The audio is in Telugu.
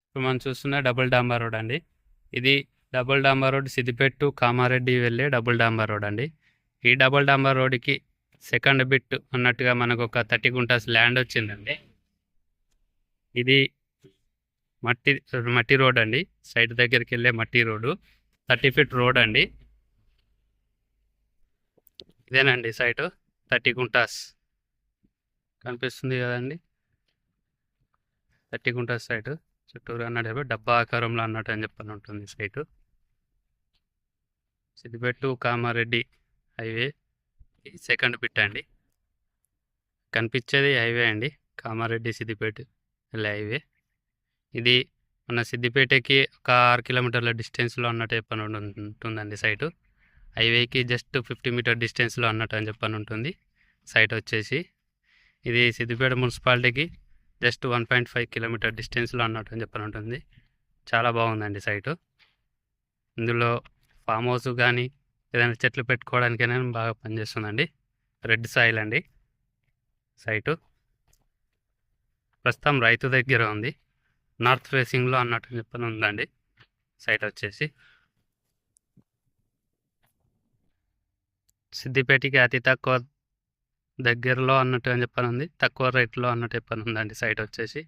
ఇప్పుడు మనం చూస్తున్న డబుల్ డాంబర్ రోడ్ అండి. ఇది డబుల్ డాంబర్ రోడ్ సిద్దిపేట టు కామారెడ్డి వెళ్ళే డబుల్ డాంబర్ రోడ్ అండి. ఈ డబుల్ డాంబర్ రోడ్డుకి సెకండ్ బిట్ అన్నట్టుగా మనకు ఒక 30 గుంటాస్ ల్యాండ్ వచ్చిందండి. ఇది మట్టి మట్టి రోడ్ అండి. సైడ్ దగ్గరికి వెళ్ళే మట్టి రోడ్డు 30 ఫీట్ రోడ్ అండి. ఇదేనండి సైటు 30 గుంటాస్ కనిపిస్తుంది కదండి. 30 గుంటాస్ సైటు చుట్టూరు అన్నట్టు డబ్బా ఆకారంలో అన్నట్టు అని చెప్పని ఉంటుంది site. Siddipet to Kamareddy highway second bit అండి. కనిపించేది హైవే అండి, కామారెడ్డి సిద్దిపేట వెళ్ళే హైవే. ఇది మన సిద్దిపేటకి ఒక 6 కిలోమీటర్ల డిస్టెన్స్లో అన్నట్టు చెప్పని ఉంటుందండి సైటు. హైవేకి జస్ట్ 50 మీటర్ డిస్టెన్స్లో అన్నట్టు అని చెప్పని ఉంటుంది సైట్ వచ్చేసి. ఇది సిద్దిపేట మున్సిపాలిటీకి జస్ట్ 1.5 కిలోమీటర్ డిస్టెన్స్లో అన్నట్టు అని చెప్పని ఉంటుంది. చాలా బాగుందండి సైటు. ఇందులో ఫామ్ హౌస్ కానీ ఏదైనా చెట్లు పెట్టుకోవడానికైనా బాగా పనిచేస్తుందండి. రెడ్ సాయిల్ అండి సైటు. ప్రస్తుతం రైతు దగ్గర ఉంది. నార్త్ ఫేసింగ్లో అన్నట్టు చెప్పని ఉందండి సైట్ వచ్చేసి. సిద్దిపేటకి అతి తక్కువ దగ్గరలో అన్నట్టు అని చెప్పని ఉంది, తక్కువ రేట్లో అన్నట్టు చెప్పని ఉందండి సైట్ వచ్చేసి.